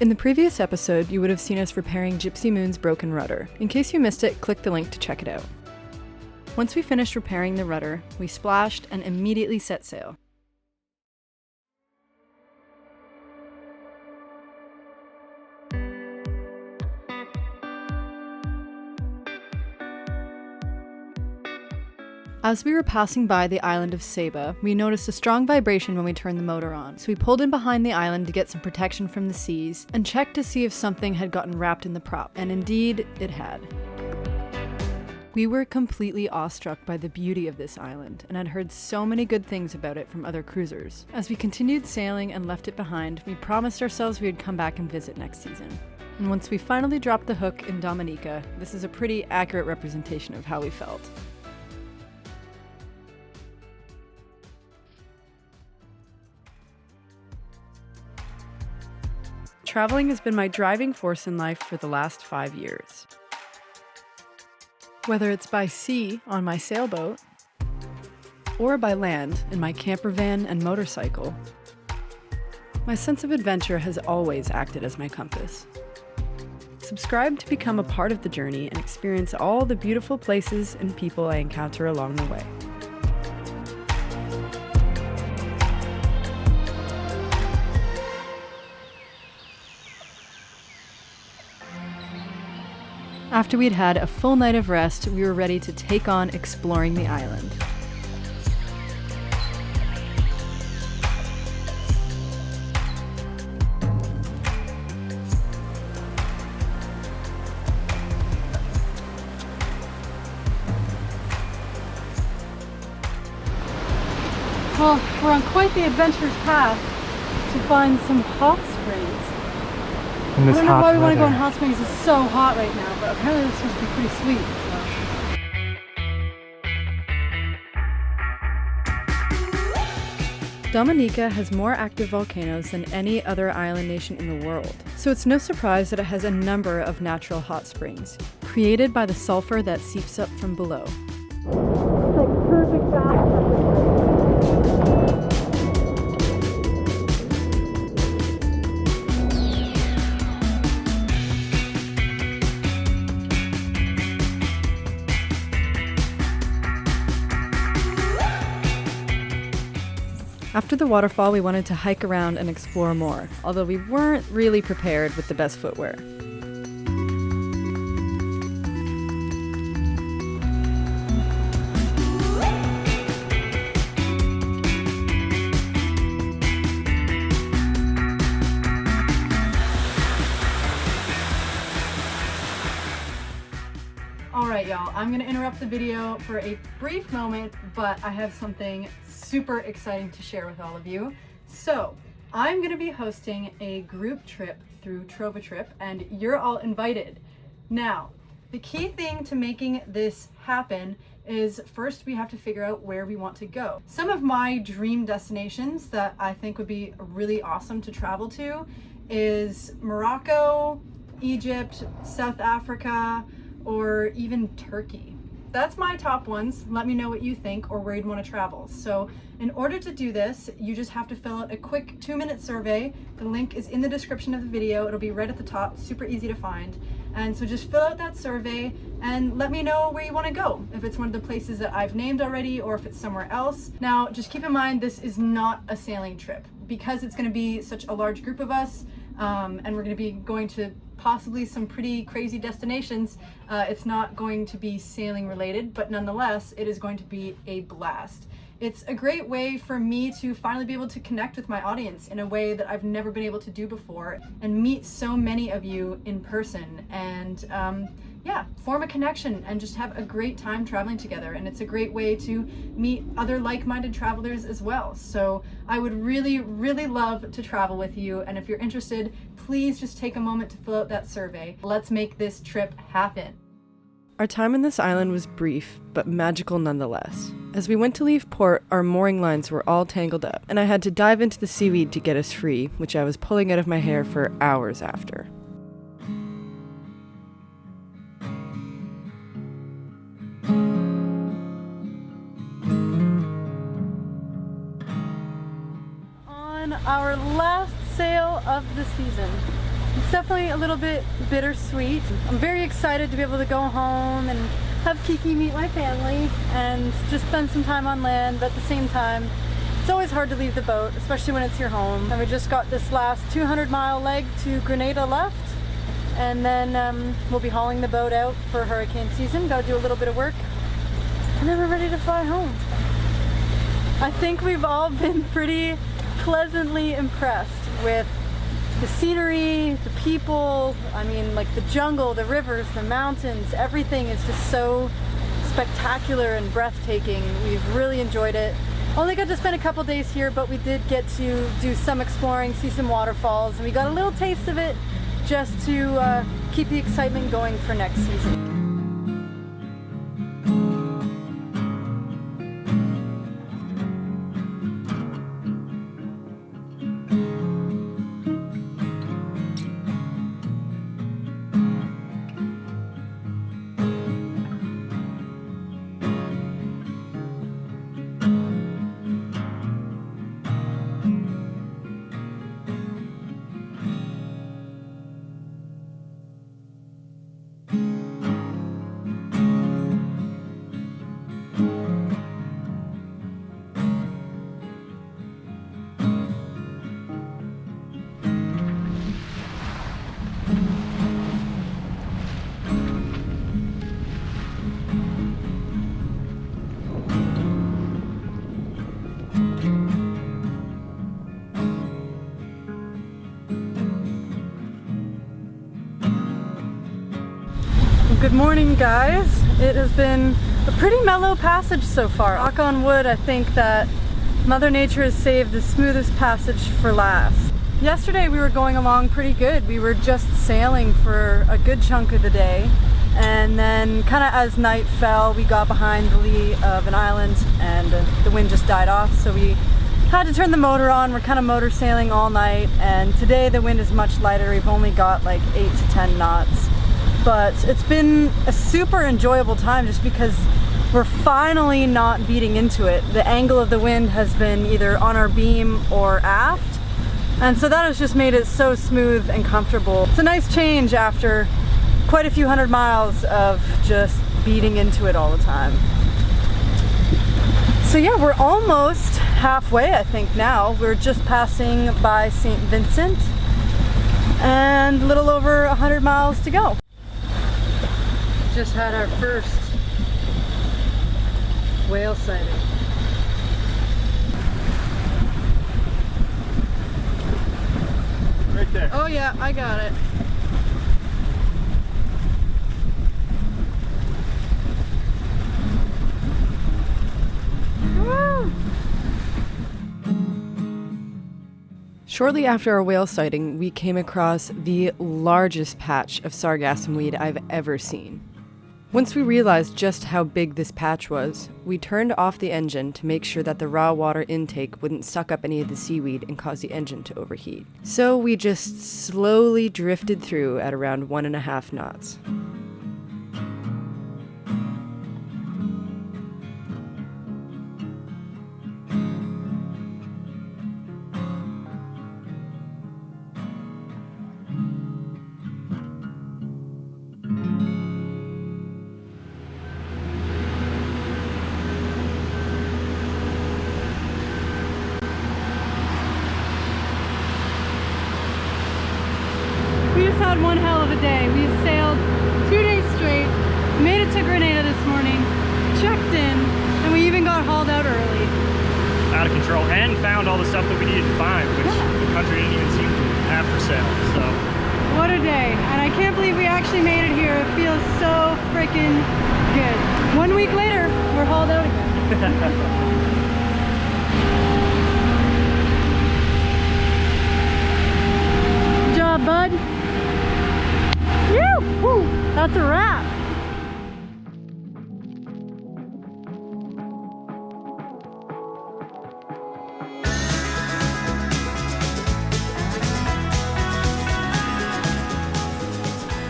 In the previous episode, you would have seen us repairing Gypsy Moon's broken rudder. In case you missed it, click the link to check it out. Once we finished repairing the rudder, we splashed and immediately set sail. As we were passing by the island of Saba, we noticed a strong vibration when we turned the motor on, so we pulled in behind the island to get some protection from the seas, and checked to see if something had gotten wrapped in the prop, and indeed, it had. We were completely awestruck by the beauty of this island, and had heard so many good things about it from other cruisers. As we continued sailing and left it behind, we promised ourselves we would come back and visit next season. And once we finally dropped the hook in Dominica, this is a pretty accurate representation of how we felt. Traveling has been my driving force in life for the last 5 years. Whether it's by sea on my sailboat, or by land in my camper van and motorcycle, my sense of adventure has always acted as my compass. Subscribe to become a part of the journey and experience all the beautiful places and people I encounter along the way. After we'd had a full night of rest, we were ready to take on exploring the island. Well, we're on quite the adventurous path to find some hot springs. I don't know why we want to go in hot springs. It's so hot right now, but apparently it's supposed to be pretty sweet. So. Dominica has more active volcanoes than any other island nation in the world, so it's no surprise that it has a number of natural hot springs, created by the sulfur that seeps up from below. It's like perfect bath. After the waterfall, we wanted to hike around and explore more, although we weren't really prepared with the best footwear. Alright y'all, I'm going to interrupt the video for a brief moment, but I have something super exciting to share with all of you. So, I'm going to be hosting a group trip through TrovaTrip, and you're all invited. Now, the key thing to making this happen is first we have to figure out where we want to go. Some of my dream destinations that I think would be really awesome to travel to is Morocco, Egypt, South Africa, or even Turkey. That's my top ones. Let me know what you think or where you'd want to travel. So in order to do this, you just have to fill out a quick 2-minute survey. The link is in the description of the video. It'll be right at the top, super easy to find. And so just fill out that survey and let me know where you want to go. If it's one of the places that I've named already or if it's somewhere else. Now, just keep in mind, this is not a sailing trip because it's going to be such a large group of us. And we're going to be going to possibly some pretty crazy destinations. It's not going to be sailing related, but nonetheless, it is going to be a blast. It's a great way for me to finally be able to connect with my audience in a way that I've never been able to do before and meet so many of you in person and yeah, form a connection and just have a great time traveling together. And it's a great way to meet other like-minded travelers as well. So I would really, really love to travel with you. And if you're interested, please just take a moment to fill out that survey. Let's make this trip happen. Our time on this island was brief, but magical nonetheless. As we went to leave port, our mooring lines were all tangled up, and I had to dive into the seaweed to get us free, which I was pulling out of my hair for hours after. On our last sail of the season, It's definitely a little bit bittersweet. I'm very excited to be able to go home and have Kiki meet my family and just spend some time on land, but at the same time, it's always hard to leave the boat, especially when it's your home. And we just got this last 200-mile leg to Grenada left, and then we'll be hauling the boat out for hurricane season. Got to do a little bit of work, and then we're ready to fly home. I think we've all been pretty pleasantly impressed with the scenery, the people, I mean, like the jungle, the rivers, the mountains, everything is just so spectacular and breathtaking. We've really enjoyed it. Only got to spend a couple days here, but we did get to do some exploring, see some waterfalls, and we got a little taste of it just to keep the excitement going for next season. Good morning, guys. It has been a pretty mellow passage so far. Knock on wood, I think that Mother Nature has saved the smoothest passage for last. Yesterday we were going along pretty good. We were just sailing for a good chunk of the day, and then kind of as night fell we got behind the lee of an island and the wind just died off, so we had to turn the motor on. We're kind of motor sailing all night, and today the wind is much lighter. We've only got like 8 to 10 knots. But it's been a super enjoyable time just because we're finally not beating into it. The angle of the wind has been either on our beam or aft, and so that has just made it so smooth and comfortable. It's a nice change after quite a few hundred miles of just beating into it all the time. So yeah, we're almost halfway, I think now. We're just passing by St. Vincent and a little over 100 miles to go. Just had our first whale sighting. Right there. Oh yeah, I got it. Woo! Shortly after our whale sighting, we came across the largest patch of sargassum weed I've ever seen. Once we realized just how big this patch was, we turned off the engine to make sure that the raw water intake wouldn't suck up any of the seaweed and cause the engine to overheat. So we just slowly drifted through at around 1.5 knots. Had one hell of a day. We sailed 2 days straight, made it to Grenada this morning, checked in, and we even got hauled out early. Out of control, and found all the stuff that we needed to find, which the country didn't even seem to have for sale. So what a day. And I can't believe we actually made it here. It feels so freaking good. 1 week later, we're hauled out again. Good job, bud. Woo! That's a wrap.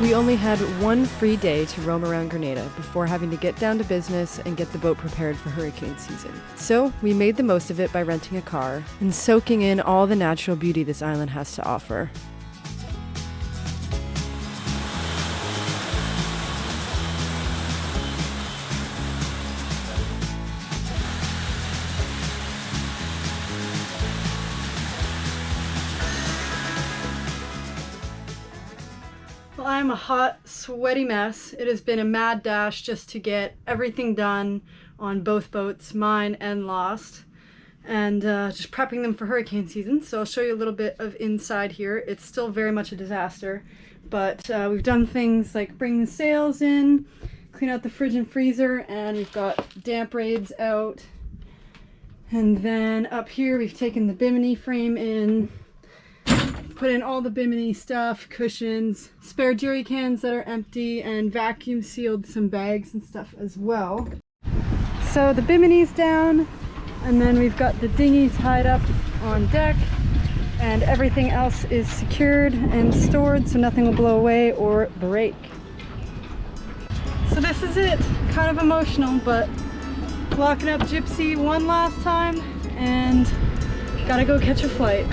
We only had one free day to roam around Grenada before having to get down to business and get the boat prepared for hurricane season. So we made the most of it by renting a car and soaking in all the natural beauty this island has to offer. I'm a hot, sweaty mess. It has been a mad dash just to get everything done on both boats, mine and Lost, and just prepping them for hurricane season. So I'll show you a little bit of inside here. It's still very much a disaster, but we've done things like bring the sails in, clean out the fridge and freezer, and we've got damp raids out. And then up here we've taken the bimini frame in, put in all the bimini stuff, cushions, spare jerry cans that are empty, and vacuum sealed some bags and stuff as well. So the bimini's down, and then we've got the dinghy tied up on deck, and everything else is secured and stored so nothing will blow away or break. So this is it. Kind of emotional, but locking up Gypsy one last time and gotta go catch a flight.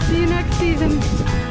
See you next season.